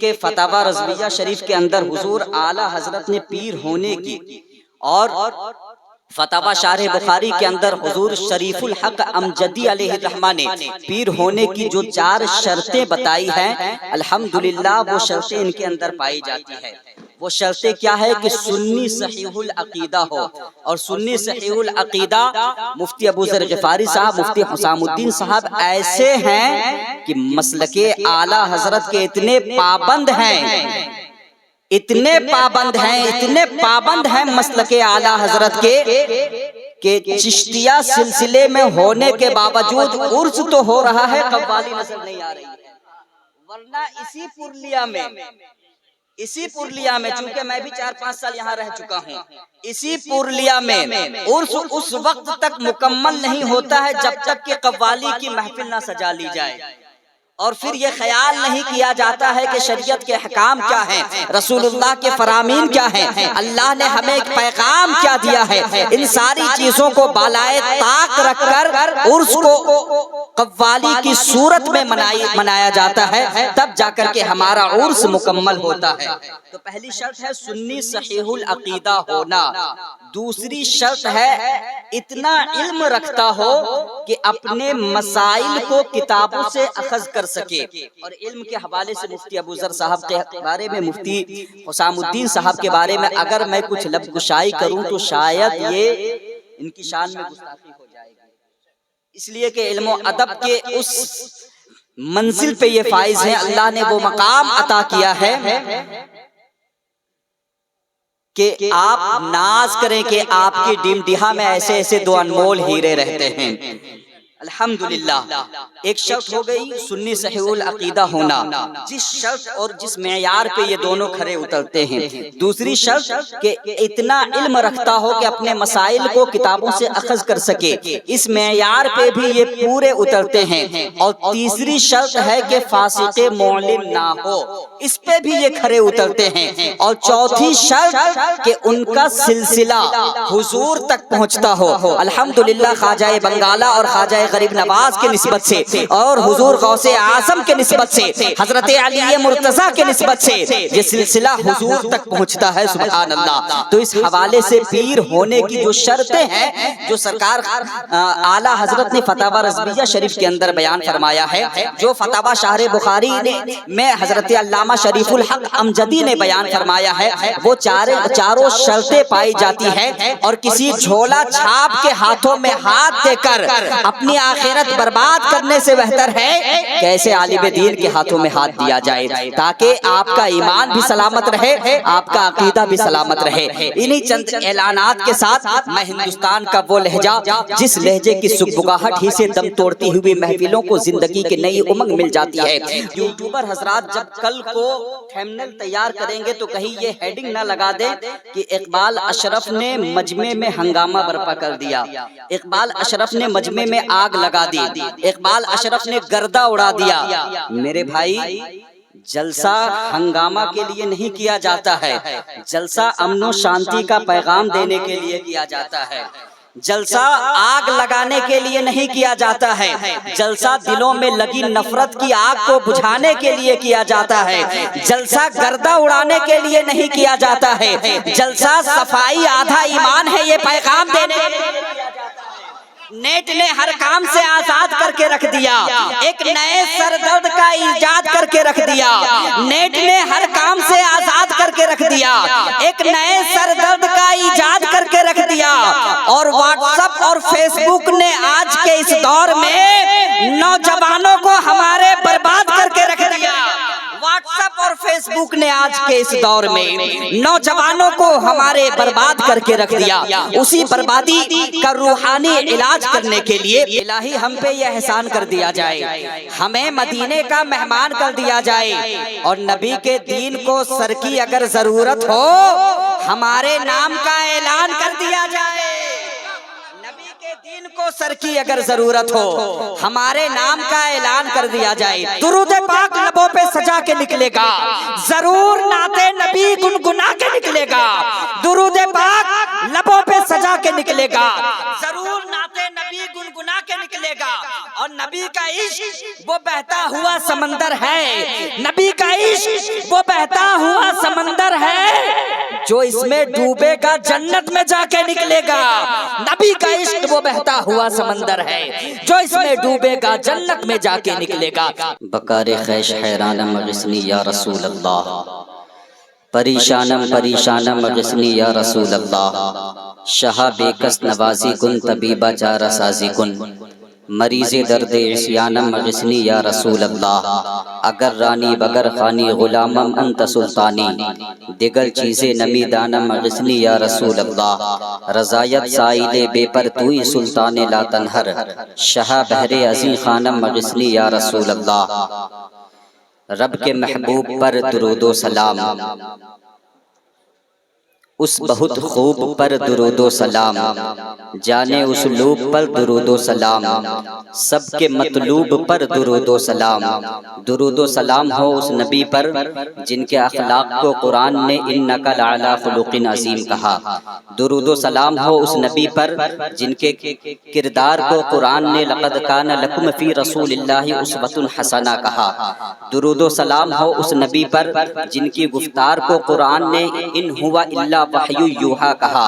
کہ فتاوی رضویہ شریف کے اندر حضور اعلیٰ حضرت نے پیر ہونے کی اور فتاوی شارح بخاری کے اندر حضور شریف الحق امجدی علیہ الرحمہ نے پیر ہونے کی جو 4 شرطیں بتائی ہیں، الحمدللہ وہ شرطیں ان کے اندر پائی جاتی ہیں۔ وہ شرطیں کیا ہے کہ سنی صحیح العقیدہ ہو، اور سنی صحیح العقیدہ مفتی ابو ذر غفاری صاحب، مفتی حسام الدین صاحب ایسے ہیں کہ مسلک اعلیٰ حضرت کے اتنے پابند ہیں، اتنے پابند ہیں مسلک اعلیٰ حضرت کے کہ چشتیہ سلسلے میں ہونے کے باوجود عرس تو ہو رہا ہے، قوالی نظر نہیں آ رہی ہے۔ ورنہ اسی پرلیا میں چونکہ میں بھی 4-5 سال یہاں رہ چکا ہوں، اسی پرلیا میں عرس اس وقت تک مکمل نہیں ہوتا ہے جب تک کہ قوالی کی محفل نہ سجا لی جائے، اور پھر یہ خیال نہیں کیا جاتا ہے کہ شریعت کے احکام کیا ہیں، رسول اللہ کے فرامین کیا ہیں، اللہ نے ہمیں ایک پیغام کیا دیا ہے۔ ان ساری چیزوں کو بالائے طاق رکھ کر عرس کو قوالی کی صورت میں منایا جاتا ہے، تب جا کر کے ہمارا عرس مکمل ہوتا ہے۔ تو پہلی شرط ہے سنی صحیح العقیدہ ہونا۔ دوسری شرط ہے اتنا علم رکھتا ہو کہ اپنے مسائل کو کتابوں سے اخذ کر سکے، اور علم کے حوالے سے مفتی ابو ذر صاحب کے بارے میں، مفتی حسام الدین صاحب کے بارے میں اگر میں کچھ لفظ گشائی کروں تو شاید یہ ان کی شان میں گستاخی ہو جائے گی، اس لیے کہ علم و ادب کے اس منزل پہ یہ فائز ہیں، اللہ نے وہ مقام عطا کیا ہے کہ آپ ناز کریں کہ آپ کی ڈیم ڈیہا میں ایسے ایسے 2 انمول ہیرے رہتے ہیں۔ الحمدللہ ایک شرط ہو گئی سنی صحیح العقیدہ ہونا، جس شرط اور جس معیار پہ یہ دونوں کھرے اترتے ہیں۔ دوسری شرط کہ اتنا علم رکھتا ہو کہ اپنے مسائل کو کتابوں سے اخذ کر سکے، اس معیار پہ بھی یہ پورے اترتے ہیں۔ اور تیسری شرط ہے کہ فاسق معلن نہ ہو، اس پہ بھی یہ کھرے اترتے ہیں۔ اور چوتھی شرط کہ ان کا سلسلہ حضور تک پہنچتا ہو۔ الحمدللہ خواجہ بنگالہ اور خواجہ غریب نواز کے نسبت سے، اور حضور غوث اعظم کے نسبت سے، حضرت علی مرتضیٰ کے نسبت سے یہ سلسلہ حضور تک پہنچتا ہے، سبحان اللہ۔ تو اس حوالے سے پیر ہونے کی جو شرطیں ہیں جو سرکار اعلیٰ حضرت نے فتاوی رضویہ شریف کے اندر بیان فرمایا ہے، جو فتاوی شارح بخاری میں حضرت علامہ شریف الحق امجدی نے بیان فرمایا ہے، وہ چاروں شرطیں پائی جاتی ہیں، اور کسی جھولا چھاپ کے ہاتھوں میں ہاتھ دے کر اپنی آخرت برباد کرنے سے بہتر ہے کہ ایسے عالم دین کے ہاتھوں میں ہاتھ دیا جائے، تاکہ آپ کا ایمان بھی سلامت رہے، آپ کا عقیدہ بھی سلامت رہے۔ انہی چند اعلانات کے ساتھ میں ہندوستان کا وہ لہجہ جس لہجے کی سگبگاہٹ ہی سے دم توڑتی ہوئی محفلوں کو زندگی کی نئی امنگ مل جاتی ہے۔ یوٹیوبر حضرات جب کل کو تھمبنیل تیار کریں گے تو کہیں یہ ہیڈنگ نہ لگا دیں کہ اقبال اشرف نے مجمع میں ہنگامہ برپا کر دیا، اقبال اشرف نے مجمع میں آگ لگا دی، اقبال اشرف نے گردہ اڑا دیا۔ میرے بھائی، جلسہ ہنگامہ کے لیے نہیں کیا جاتا ہے، جلسہ امن و شانتی کا پیغام دینے کے لیے کیا جاتا ہے، جلسہ آگ لگانے کے لیے نہیں کیا جاتا ہے، جلسہ دلوں میں لگی نفرت کی آگ کو بجھانے کے لیے کیا جاتا ہے، جلسہ گردہ اڑانے کے لیے نہیں کیا جاتا ہے، جلسہ صفائی آدھا ایمان ہے یہ پیغام دینے کے لیے کیا جاتا ہے۔ نیٹ نے ہر کام سے آزاد کر کے رکھ دیا، ایک نئے سردرد کا ایجاد کر کے رکھ دیا، نیٹ نے ہر کام سے آزاد کر کے رکھ دیا، ایک نئے سردرد کا ایجاد کر کے رکھ دیا، اور واٹس ایپ اور فیس بک نے آج کے اس دور میں نوجوانوں کو ہمارے برباد کر کے رکھ دیا۔ واٹس ایپ اور فیس بک نے آج کے اس دور میں نوجوانوں کو ہمارے برباد کر کے رکھ دیا۔ اسی بربادی کا روحانی علاج کرنے کے لیے الہی ہم پہ یہ احسان کر دیا جائے، ہمیں مدینے کا مہمان کر دیا جائے، اور نبی کے دین کو سر کی اگر ضرورت ہو ہمارے نام کا اعلان کر دیا جائے، نبی کے دین کو سر کی اگر ضرورت ہو ہمارے نام کا اعلان کر دیا جائے، درود پاک لبوں پہ سجا کے نکلے گا، ضرور نعت نبی گنگنا کے نکلے گا، درود پاک لبوں پہ سجا کے نکلے گا، ضرور نعت نبی گنگنا کے نکلے گا۔ اور نبی کا عشق وہ بہتا ہوا سمندر ہے، نبی کا عشق وہ بہتا ہوا سمندر ہے، جو اس میں ڈوبے گا جنت میں جا کے نکلے گا۔ نبی کا عشق وہ بہتا ہوا سمندر ہے، جو اس میں ڈوبے گا جنت میں جا کے نکلے گا۔ بکار خیش حیرانم اغثنی یا رسول اللہ، پریشانم پریشانم اغثنی یا رسول اللہ، شہا بے کس نوازی کن طبیبہ جارہ سازی کن، مریض درد عصیانم اغثنی یا رسول اللہ، اگر رانی بگر خانی غلامم انت سلطانی، دیگر چیزیں نمی دانم اغثنی یا رسول اللہ، رضایت سائل بے پر توئی سلطان لا تنہر، شہا بحر عظیم خانم اغثنی یا رسول اللہ۔ رب کے محبوب پر درود و سلام، اس بہت خوب پر درود و سلام، جانے اسلوب پر درود و سلام، سب کے مطلوب پر درود و سلام۔ درود و سلام ہو اس نبی پر جن کے اخلاق کو قرآن نے انک لعلی خلق عظیم کہا، درود و سلام ہو اس نبی پر جن کے کردار کو قرآن نے لقد کان لکم فی رسول اللہ اسوۃ حسنہ کہا، درود و سلام ہو اس نبی پر جن کی گفتار کو قرآن نے ان ہوا الا وحی یوحا کہا،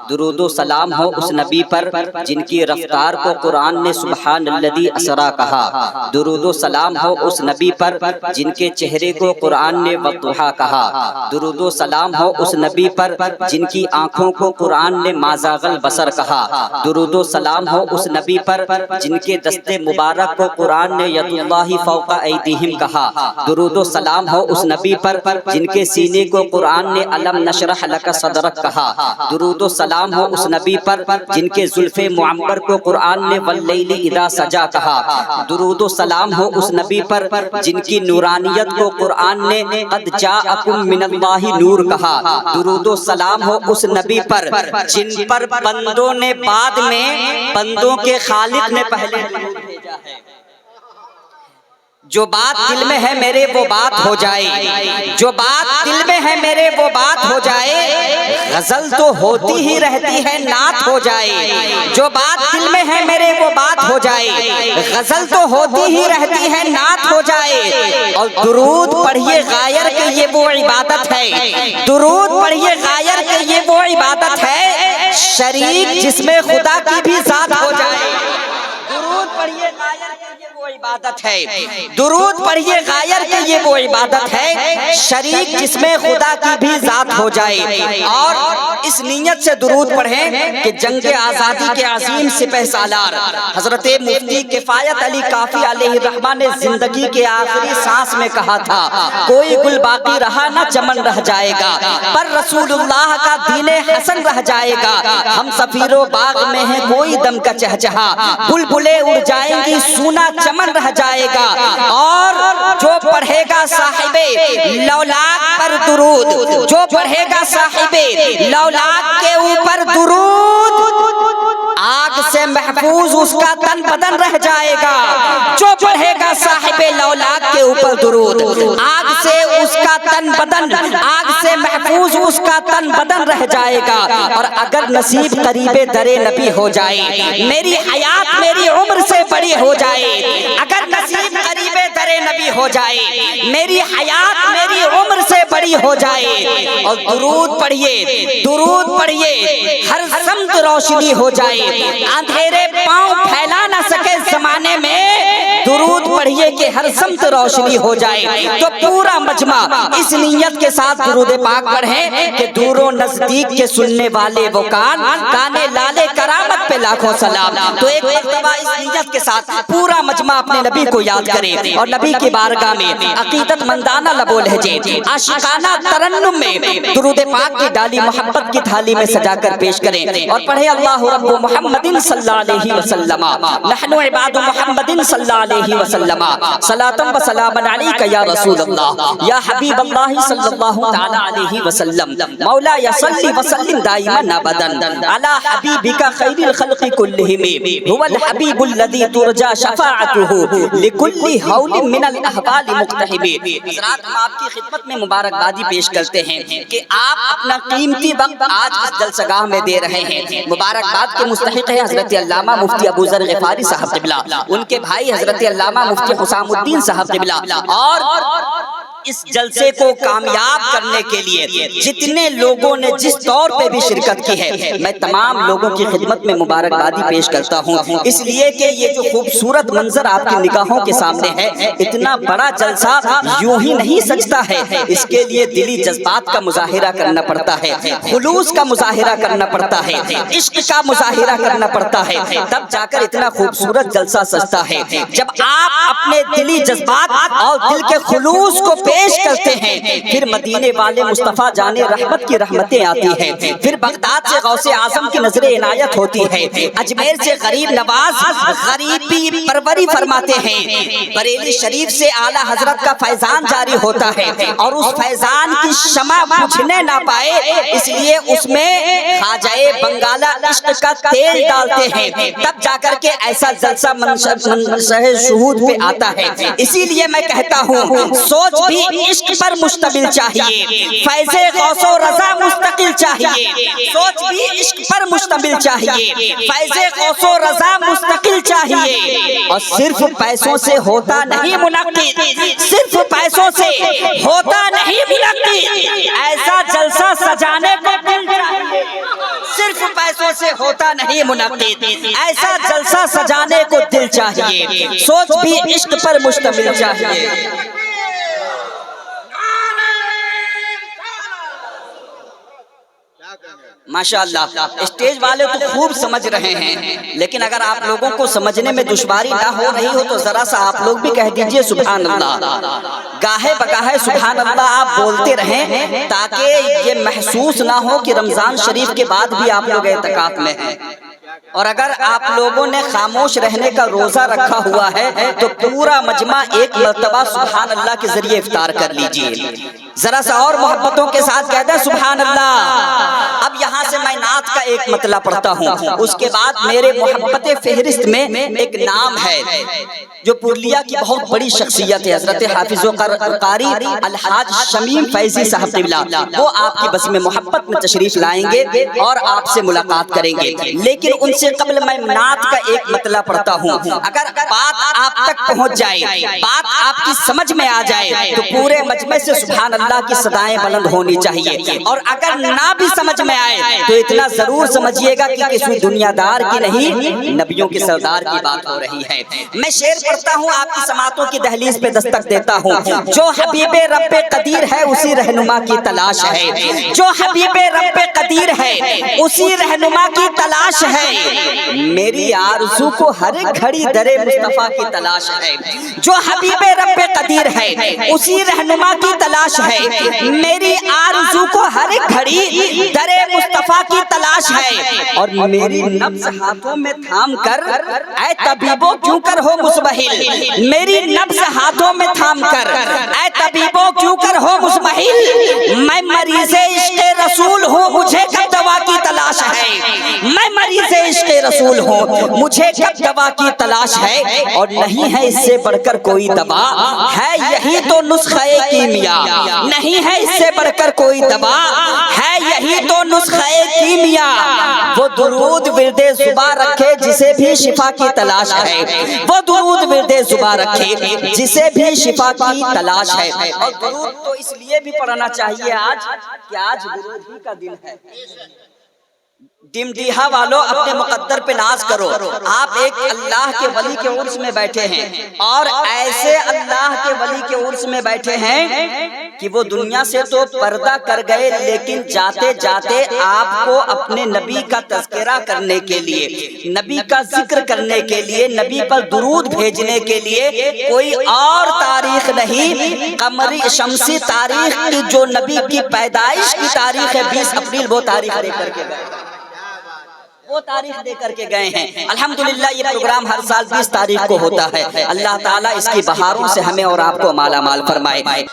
درود و سلام ہو اس نبی پر جن کی رفتار کو قرآن نے سبحان الذی اسرا کہا، درود و سلام ہو اس نبی پر جن کے چہرے کو قرآن نے والضحیٰ کہا، درود و سلام ہو اس نبی پر جن کی آنکھوں کو قرآن نے ما زاغ البصر کہا، درود و سلام ہو اس نبی پر جن کے دست مبارک کو قرآن نے ید اللہ فوق ایدیہم کہا، درود و سلام ہو اس نبی پر جن کے سینے کو قرآن نے الم نشرح لک صدرک کہا، درود و سلام ہو اس نبی پر جن کے زلف معمر کو قرآن نے واللیل اذا سجا کہا، درود و سلام ہو اس نبی پر جن کی نورانیت کو قرآن نے قد جاءکم من اللہ نور کہا، درود و سلام ہو اس نبی پر جن پر بندوں نے بعد میں بندوں کے خالق نے پہلے درود بھیجا ہے۔ جو بات دل میں ہے میرے وہ بات ہو جائے، جو بات دل میں ہے میرے وہ بات ہو جائے، غزل تو ہوتی ہی رہتی ہے نعت ہو جائے، جو بات دل میں ہے میرے وہ بات ہو جائے، غزل تو ہوتی ہی رہتی ہے نعت ہو جائے۔ اور درود پڑھیے غائر کہ یہ وہ عبادت ہے، درود پڑھیے غائر کہ یہ وہ عبادت ہے، شریک جس میں خدا کی بھی ذات ہو جائے۔ درود پڑھیے غائر کہ یہ وہ عبادت ہے، درود پڑھیے غائر کہ یہ وہ عبادت ہے، شریک جس میں خدا کی بھی ذات ہو جائے۔ اور اس نیت سے درود پڑھیں کہ جنگ آزادی کے عظیم سپہ سالار حضرت مفتی کفایت علی کافی علیہ الرحمہ نے زندگی کے آخری سانس میں کہا تھا، کوئی گل باقی رہا نہ چمن رہ جائے گا، پر رسول اللہ کا دین حسن رہ جائے گا، ہم سفیر و باغ میں ہیں کوئی دم کا چہچہا، بلبلیں اڑ جائیں گی سونا چمن رہ جائے گا۔ اور جو پڑھے گا صاحب لولاک پر درود، جو پڑھے گا صاحب لولاک کے اوپر درود، آگ سے محفوظ اس کا تن بدن رہ جائے گا۔ جو پڑھے گا صاحب لولاک کے اوپر درود، آگ سے اس کا تن بدن، آگ سے محفوظ اس کا تن بدن رہ جائے گا۔ اور اگر نصیب قریب در نبی ہو جائے، میری حیات میری عمر سے بڑی ہو جائے، اگر نصیب قریب در نبی ہو جائے، میری حیات میری عمر سے بڑی ہو جائے۔ اور درود پڑھیے، درود پڑھیے، ہر سمت روشنی ہو جائے، اندھیرے پاؤں پھیلا نہ سکے زمانے میں، درود پڑھیے کہ ہر سمت روشنی ہو جائے۔ تو پورا مجمع اس نیت کے ساتھ درود پاک پڑھیں کہ دور و نزدیک کے سننے والے وہ کان، کانے لالے کرامت پہ لاکھوں سلام۔ تو ایک مرتبہ اس نیت کے ساتھ پورا مجمع اپنے نبی کو یاد کرے اور نبی کی بارگاہ میں عقیدت مندانہ لب و لہجے، عاشقانہ ترنم میں درود پاک کی ڈالی محبت کی تھالی میں سجا کر پیش کریں اور پڑھے اللہ رب محمد صلی اللہ علیہ وسلم، نحن عباد محمد صلی اللہ علیہ وسلم۔ وسلم صلاۃ و سلام علیک یا رسول اللہ یا حبیب اللہ صلی اللہ تعالی علیہ وسلم مولا صلی وسلم دائما ابدا علی حبیبک خیر الخلق کلہم هو الحبیب الذی ترجى شفاعته لكل حول من الاحوال مقتحم۔ حضرات ہم آپ کی خدمت میں مبارکبادی پیش کرتے ہیں کہ آپ اپنا قیمتی وقت آج اس جلسہ گاہ میں دے رہے ہیں۔ مبارکباد کے مستحق ہیں حضرت علامہ مفتی ابو ذر غفاری صاحب قبلہ، ان کے بھائی حضرت علامہ مفتی حسام الدین صاحب قبلہ، اور اس جلسے کو کامیاب کرنے کے لیے جتنے لوگوں نے جس طور پہ بھی شرکت کی ہے، میں تمام لوگوں کی خدمت میں مبارکبادی پیش کرتا ہوں، اس لیے کہ یہ جو خوبصورت منظر آپ کی نگاہوں کے سامنے ہے، اتنا بڑا جلسہ یوں ہی نہیں سجتا ہے، اس کے لیے دلی جذبات کا مظاہرہ کرنا پڑتا ہے، خلوص کا مظاہرہ کرنا پڑتا ہے، عشق کا مظاہرہ کرنا پڑتا ہے، تب جا کر اتنا خوبصورت جلسہ سجتا ہے۔ جب آپ اپنے دلی جذبات اور دل کے خلوص کو پیش کرتے ہیں، پھر مدینے والے مصطفیٰ جانے رحمت کی رحمتیں آتی ہیں، پھر بغداد سے غوث اعظم کی نظر عنایت ہوتی ہے، اجمیر سے غریب نواز غریبی پروری فرماتے ہیں، بریلی شریف سے اعلیٰ حضرت کا فیضان جاری ہوتا ہے، اور اس فیضان کی شمع بجھنے نہ پائے اس لیے اس میں خواجہ بنگالہ عشق کا تیل ڈالتے ہیں، تب جا کر کے ایسا جلسہ منشأ شہود پہ آتا ہے۔ اسی لیے میں کہتا ہوں سوچ بھی عشق پر مشتمل چاہیے، فیض غوث و رضا مستقل چاہیے، سوچ بھی عشق پر مشتمل چاہیے، فیض غوث و رضا مستقل چاہیے، اور صرف پیسوں سے ہوتا نہیں منعقد، صرف پیسوں سے ہوتا نہیں منعقد، ایسا جلسہ سجانے کو دل چاہیے، صرف پیسوں سے ہوتا نہیں منعقد، ایسا جلسہ سجانے کو دل چاہیے، سوچ بھی عشق پر مشتمل چاہیے۔ ماشاءاللہ اسٹیج والے تو خوب سمجھ رہے ہیں، لیکن اگر آپ لوگوں کو سمجھنے میں دشواری نہ ہو رہی ہو تو ذرا سا آپ لوگ بھی کہہ دیجئے سبحان اللہ، گاہے بگاہے سبحان اللہ آپ بولتے رہیں، تاکہ یہ محسوس نہ ہو کہ رمضان شریف کے بعد بھی آپ لوگ اعتکاف میں ہیں۔ اور اگر آپ لوگوں نے خاموش رہنے کا روزہ رکھا ہوا ہے تو پورا مجمع ایک مرتبہ سبحان اللہ کے ذریعے افطار کر لیجئے، ذرا سا اور محبتوں کے ساتھ کہہ دیں سبحان اللہ۔ اب یہاں سے میں نعت کا ایک مطلع پڑھتا ہوں، اس کے بعد میرے محبت فہرست میں ایک نام ہے جو پورنیہ کی بہت بڑی شخصیت ہے، حضرت حافظ و قاری الحاج شمیم فیضی صاحب قبلہ، وہ آپ کی بزم محبت میں تشریف لائیں گے اور آپ سے ملاقات کریں گے، لیکن ان سے قبل میں نعت کا ایک مطلع پڑھتا ہوں۔ اگر بات آپ تک پہنچ جائے، بات آپ کی سمجھ میں آ جائے تو پورے مجمع سے سبحان اللہ کی صدائیں بلند ہونی چاہیے، اور اگر نہ بھی سمجھ میں آئے تو اتنا ضرور سمجھیے گا کہ کسی دنیا دار کی نہیں، نبیوں کے سردار کی بات ہو رہی ہے۔ میں شعر پڑھتا ہوں، آپ کی سماعتوں کی دہلیز پہ دستک دیتا ہوں۔ جو حبیب رب قدیر ہے اسی رہنما کی تلاش ہے، جو حبیب رب قدیر ہے اسی رہنما کی تلاش ہے، میری آرزو کو ہر ایک گھڑی در مصطفیٰ کی تلاش ہے، جو حبیب رب قدیر ہے اسی رہنما کی تلاش ہے، میری آرزو کو ہر ایک گھڑی در مصطفیٰ کی تلاش ہے، اور میری نبض ہاتھوں میں تھام کر اے طبیبو کیوں کر ہو مزمحل، میری نبض ہاتھوں میں تھام کر اے طبیبو کیوں کر ہو مزمحل، میں مریض عشق رسول ہوں مجھے کب دوا کی تلاش ہے، میں مریض عشق رسول ہوں مجھے کب دوا کی تلاش ہے، اور نہیں ہے اس سے بڑھ کر کوئی دوا، ہے یہی تو نسخہ کیمیا، نہیں ہے اس سے بڑھ کر کوئی دوا، ہے یہی تو نسخہ کیمیا، وہ درود ورد زباں رکھے جسے بھی شفا کی تلاش ہے، وہ درود ورد زباں رکھے جسے بھی شفا کی تلاش ہے۔ اور درود تو اس لیے بھی پڑھنا چاہیے آج کہ آج درود ہی کا دن ہے۔ ڈمڈیہا والوں اپنے مقدر پہ ناز کرو، آپ ایک اللہ کے ولی کے عرس میں بیٹھے ہیں، اور ایسے اللہ کے ولی کے عرس میں بیٹھے ہیں کہ وہ دنیا سے تو پردہ کر گئے، لیکن جاتے جاتے آپ کو اپنے نبی کا تذکرہ کرنے کے لیے، نبی کا ذکر کرنے کے لیے، نبی پر درود بھیجنے کے لیے کوئی اور تاریخ نہیں، قمری شمسی تاریخ کی جو نبی کی پیدائش کی تاریخ ہے 20 اپریل، وہ تاریخ لے کر کے گئے۔ وہ تاریخ دے کر کے گئے ہیں۔ الحمدللہ یہ پروگرام ہر سال 20 تاریخ کو ہوتا ہے۔ اللہ تعالیٰ اس کی بہاروں سے ہمیں اور آپ کو مالا مال فرمائے۔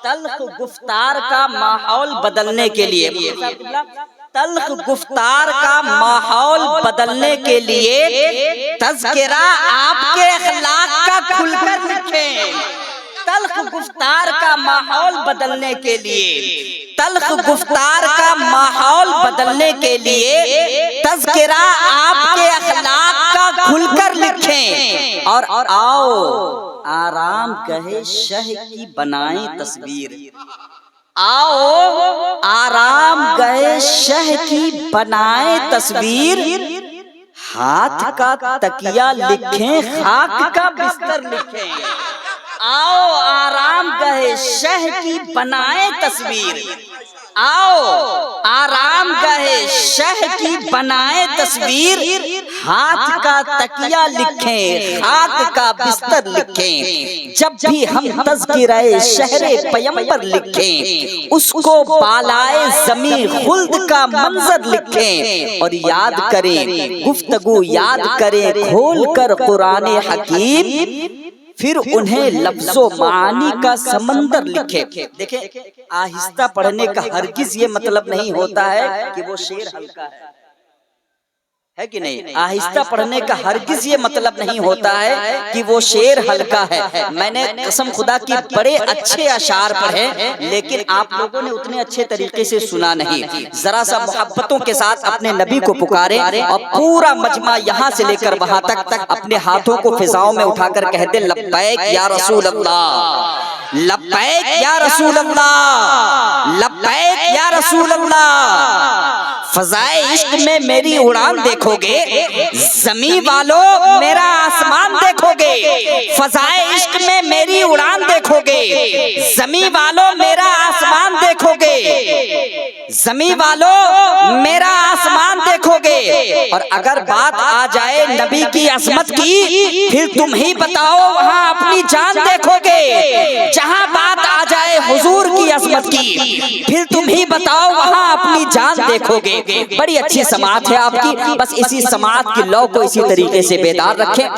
تلخ گفتار کا ماحول بدلنے کے لیے، تلخ گفتار کا ماحول بدلنے کے لیے تذکرہ آپ کے اخلاق کا کھل کر لکھیں۔ تلخ گفتار کا ماحول بدلنے کے لیے، تلخ گفتار کا ماحول بدلنے کے لیے تذکرہ آپ کے اخلاق کا کھل کر لکھیں، اور آؤ آرام کہے شہ کی بنائیں تصویر۔ آؤ آرام گئے شہ کی بنائیں تصویر، ہاتھ کا تکیہ لکھیں خاک کا بستر لکھیں۔ آؤ آرام گئے شہ کی بنائیں تصویر، آؤ آرام گئے شہ کی بنائیں تصویر، ہاتھ کا تکیہ لکھیں خاک کا بستر لکھیں۔ جب بھی ہم تذکرہ شہر پیمبر لکھیں، اس کو بالائے زمین خلد کا منظر لکھیں، اور یاد کریں گفتگو یاد کریں کھول کر قرآن حکیم، پھر انہیں لفظ و معانی کا سمندر لکھے۔ دیکھیں آہستہ پڑھنے کا ہرگز یہ مطلب نہیں ہوتا ہے کہ وہ شعر ہلکا ہے کہ نہیں؟ آہستہ پڑھنے کا ہرگز یہ مطلب نہیں ہوتا ہے کہ وہ شعر ہلکا ہے۔ میں نے قسم خدا کی بڑے اچھے اشعار پڑھے، لیکن آپ لوگوں نے اتنے اچھے طریقے سے سنا نہیں۔ ذرا سا محبتوں کے ساتھ اپنے نبی کو پکارے، اور پورا مجمع یہاں سے لے کر وہاں تک اپنے ہاتھوں کو فضاؤں میں اٹھا کر کہتے لبیک یا رسول اللہ، لبیک یا رسول اللہ، لبیک یا رسول اللہ۔ فضائے عشق میں میری اڑان دیکھو گے، زمین والوں میرا آسمان دیکھو گے۔ فضائے عشق میں میری اڑان دیکھو گے، زمین والوں میرا آسمان دیکھو گے، زمین والوں میرا آسمان دیکھو گے۔ اور اگر بات آ جائے نبی کی عظمت کی، پھر تم ہی بتاؤ وہاں اپنی جان دیکھو گے۔ جہاں بات آ جائے حضور کی عظمت کی، پھر تم ہی بتاؤ وہاں اپنی جان دیکھو گے۔ بڑی اچھی سماعت ہے آپ کی، بس اسی سماعت کی لو کو اسی طریقے سے بیدار رکھیں۔